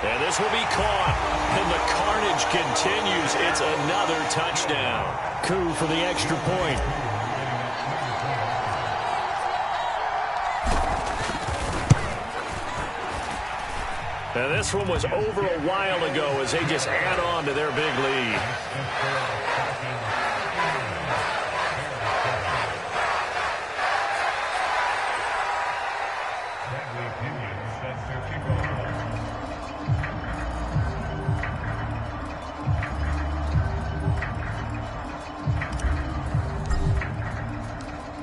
And this will be caught. And the carnage continues. It's another touchdown. Coup for the extra point. And this one was over a while ago as they just add on to their big lead.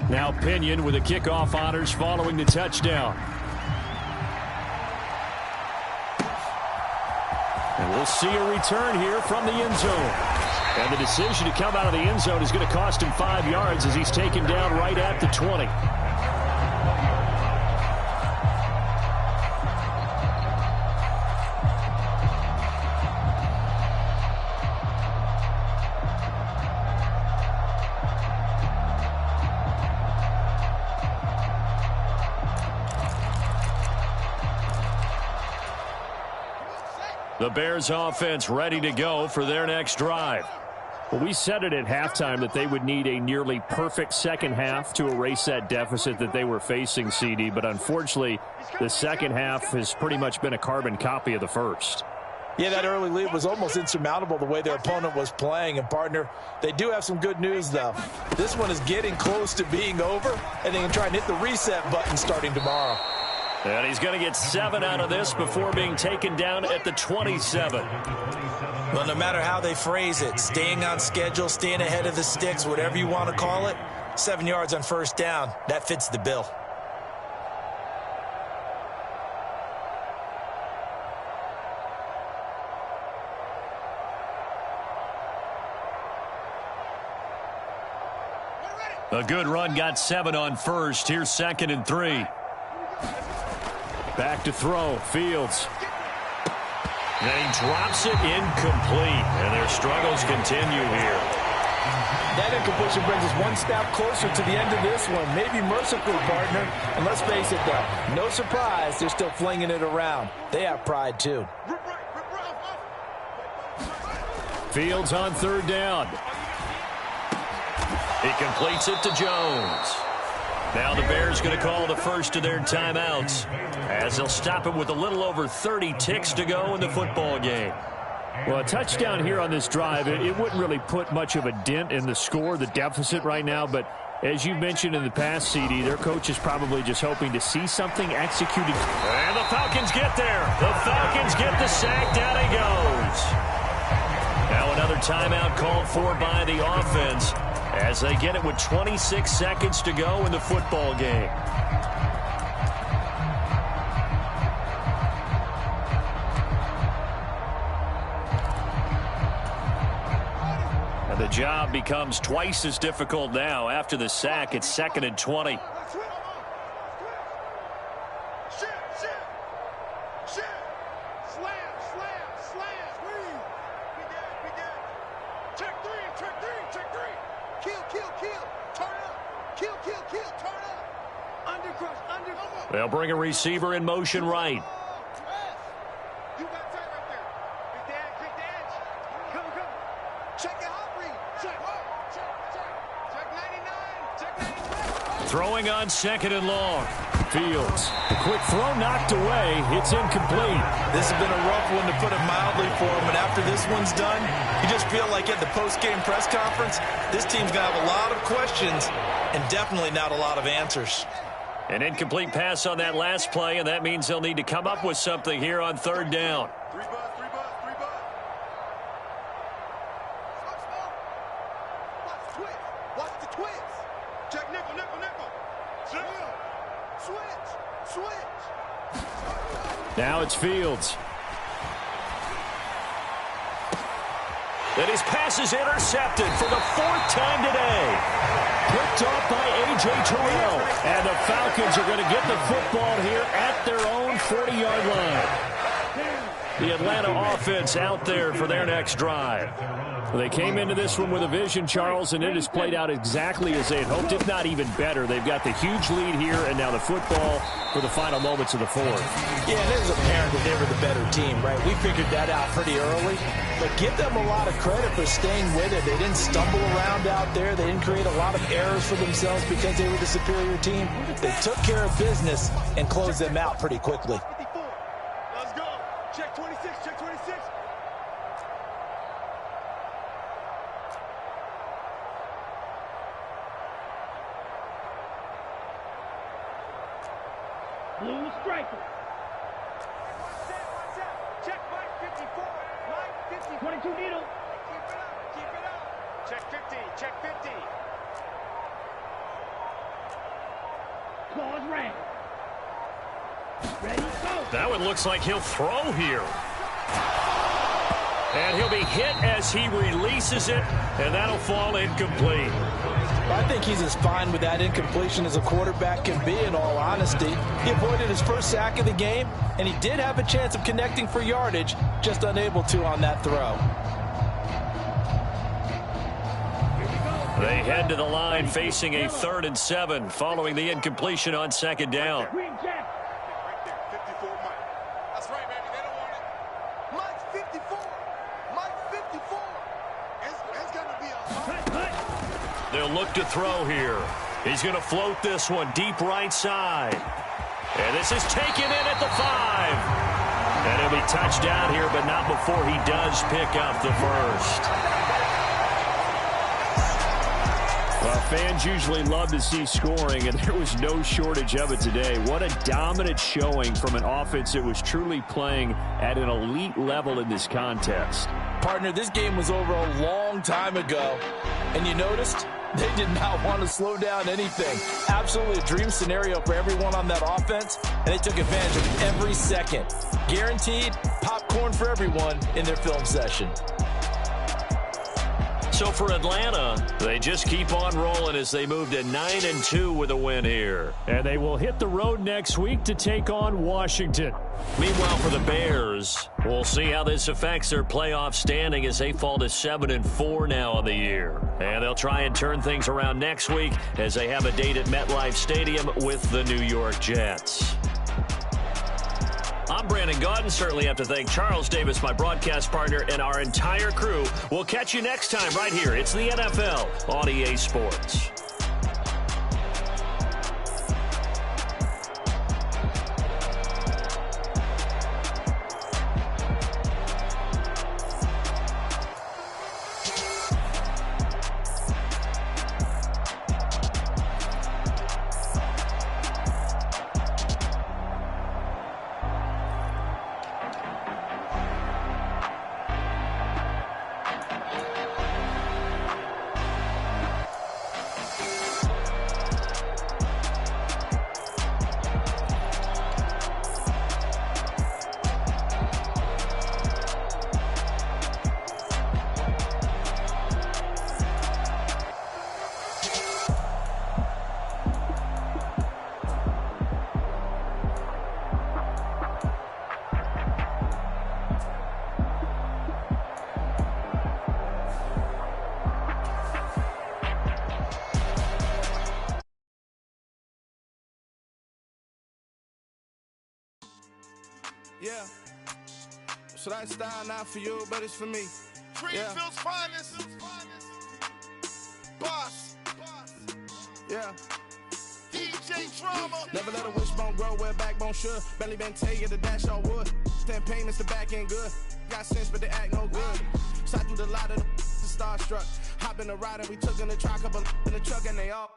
Now Pinion with the kickoff honors following the touchdown. And we'll see a return here from the end zone. And the decision to come out of the end zone is going to cost him 5 yards as he's taken down right at the 20. The Bears offense ready to go for their next drive. Well, we said it at halftime that they would need a nearly perfect second half to erase that deficit that they were facing, CD. But unfortunately, the second half has pretty much been a carbon copy of the first. Yeah, that early lead was almost insurmountable the way their opponent was playing. And, partner, they do have some good news, though. This one is getting close to being over, and they can try and hit the reset button starting tomorrow. And he's going to get 7 out of this before being taken down at the 27. Well, no matter how they phrase it, staying on schedule, staying ahead of the sticks, whatever you want to call it, 7 yards on first down, that fits the bill. A good run got 7 on first. Here's 2nd and 3. Back to throw, Fields. And he drops it incomplete. And their struggles continue here. That incompletion brings us one step closer to the end of this one. Maybe mercifully, partner. And let's face it, though, no surprise, they're still flinging it around. They have pride, too. Fields on 3rd down. He completes it to Jones. Now the Bears going to call the first of their timeouts as they'll stop it with a little over 30 ticks to go in the football game. Well, a touchdown here on this drive, it wouldn't really put much of a dent in the score, the deficit right now, but as you mentioned in the past, CD, their coach is probably just hoping to see something executed. And the Falcons get there. The Falcons get the sack. Down he goes. Now another timeout called for by the offense as they get it with 26 seconds to go in the football game. And the job becomes twice as difficult now. After the sack, it's 2nd and 20. They'll bring a receiver in motion right. Throwing on 2nd and long. Fields. The quick throw knocked away. It's incomplete. This has been a rough one, to put it mildly, for him. And after this one's done, you just feel like at the post-game press conference, this team's going to have a lot of questions and definitely not a lot of answers. An incomplete pass on that last play, and that means they'll need to come up with something here on 3rd down. Watch the twist. Check nickel. Switch. Now it's Fields. And his pass is intercepted for the 4th time today. Picked off by A.J. Terrell. And the Falcons are going to get the football here at their own 40-yard line. The Atlanta offense out there for their next drive. Well, they came into this one with a vision, Charles, and it has played out exactly as they had hoped, if not even better. They've got the huge lead here, and now the football for the final moments of the 4th. Yeah, and it was apparent that they were the better team, right? We figured that out pretty early. But give them a lot of credit for staying with it. They didn't stumble around out there. They didn't create a lot of errors for themselves because they were the superior team. They took care of business and closed them out pretty quickly. Let's go. Check 26. Blue striker. Check Mike 54. Mike 50. 22 needle. Keep it up. Check 50. Claws ran. Ready, go. That one looks like he'll throw here. And he'll be hit as he releases it, and that'll fall incomplete. I think he's as fine with that incompletion as a quarterback can be, in all honesty. He avoided his first sack of the game, and he did have a chance of connecting for yardage, just unable to on that throw. They head to the line facing a 3rd and 7 following the incompletion on 2nd down. Green jack. Right there. 54 Mike. That's right, baby. They don't want it. Mike 54. Mike 54. It's going to be a... They'll look to throw here. He's going to float this one deep right side. And this is taken in at the 5. And he'll be touched down here, but not before he does pick up the first. Well, fans usually love to see scoring, and there was no shortage of it today. What a dominant showing from an offense that was truly playing at an elite level in this contest. Partner, this game was over a long time ago, and you noticed they did not want to slow down anything. Absolutely a dream scenario for everyone on that offense, and they took advantage of every second. Guaranteed popcorn for everyone in their film session. So for Atlanta, they just keep on rolling as they move to 9-2 with a win here. And they will hit the road next week to take on Washington. Meanwhile, for the Bears, we'll see how this affects their playoff standing as they fall to 7-4 now on the year. And they'll try and turn things around next week as they have a date at MetLife Stadium with the New York Jets. I'm Brandon Gaudin. Certainly have to thank Charles Davis, my broadcast partner, and our entire crew. We'll catch you next time right here. It's the NFL on EA Sports. Yeah. So that style not for you, but it's for me. Greenfield's finest. Boss. Yeah. DJ Drama. Never let a wishbone grow where backbone should. Belly been taking the dash all wood. 10 payments, the back ain't good. Got sense, but they act no good. Side through the lot of the starstruck. Hop in the ride and we took in the truck, couple in the truck and they all.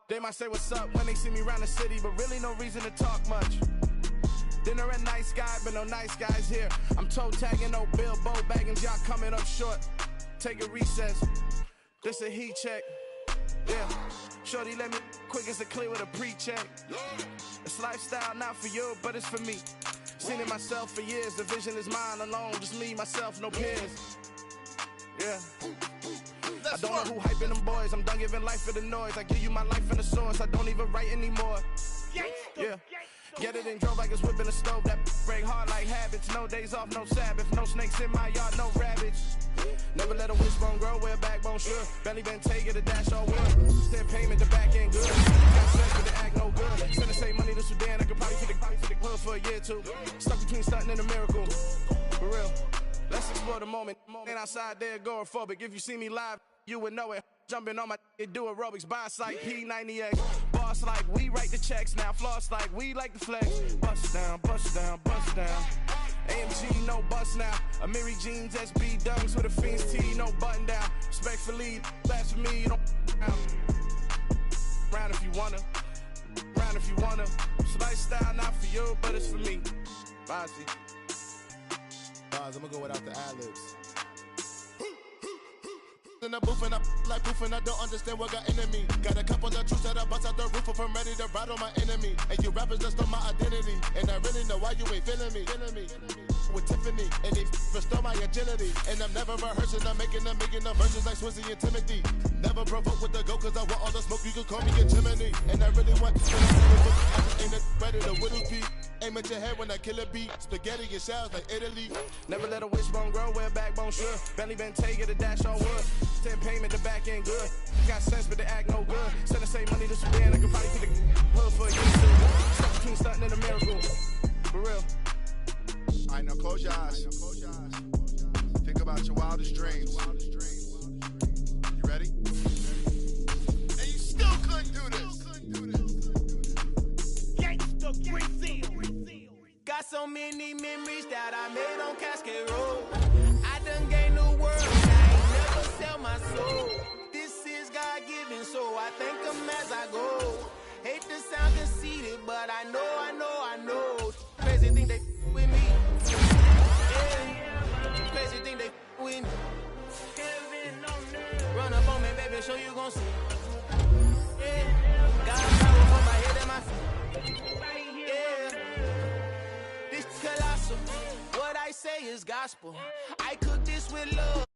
They might say what's up when they see me around the city, but really no reason to talk much. Dinner at Nice Guy, but no nice guys here. I'm toe tagging, no Bilbo bagging, y'all coming up short. Take a recess. This a heat check. Yeah. Shorty let me quick as a clear with a pre-check. It's lifestyle not for you, but it's for me. Seen it myself for years. The vision is mine alone. Just me, myself, no peers. Yeah. I don't know who hyping them boys. I'm done giving life for the noise. I give you my life in the source. I don't even write anymore. Yeah. Get it and drove like it's whipping a stove. That break hard like habits. No days off, no Sabbath. No snakes in my yard, no rabbits. Never let a wishbone grow where a backbone should. Belly been taking the dash all wood. 10 payment, the back ain't good. Got sex, but they act no good. Send the same money to Sudan. I could probably take the hood for a year or two. Stuck between stunting and a miracle. For real. Let's explore the moment. Ain't outside there agoraphobic. If you see me live, you would know it. Jumping on my do aerobics, boss like P90X. Boss like we write the checks now. Floss like we like the flex. Bust down, bust down, bust down. AMG, no bust now. Amiri jeans, SB dunks with a Fiends T, no button down. Respectfully, that's for me, you don't round if you wanna. Round if you wanna. It's lifestyle not for you, but it's for me. Bossy. I'm gonna go without the ad-libs. In the booth and I like proof and I don't understand what got into me. Got a couple of truths that I bust out the roof if I'm ready to ride on my enemy. And you rappers just stole my identity, and I really know why you ain't feeling me. With Tiffany, and they restore my agility. And I'm never rehearsing, I'm making them verses like Swizzy and Timothy. Never provoke with the go, cause I want all the smoke, you can call me a chimney. And I really want, I ain't ready to whittle pea. Aim at your head when I kill a beat. Spaghetti and shells like Italy. Never let a wishbone grow where a backbone should. Belly been taking the dash all wood. 10 payment, the back ain't good. Got sense, but they act no good. Send the same money to Sudan. I could probably take the hood for a year or two. Stuck between stunting and a miracle. For real. Alright, now close your eyes. Think about your wildest dreams. You ready? And you still couldn't do this. Gangsta Brazil. Got so many memories that I made on Cascade Road. I done gained the world, I ain't never sell my soul. This is God-given, so I thank him as I go. Hate to sound conceited, but I know. Crazy thing they with me. Yeah. Crazy thing they with me. Run up on me, baby, show you gon' see. Yeah. Got power from my head and my feet. Yeah. This colossal. What I say is gospel. I cook this with love.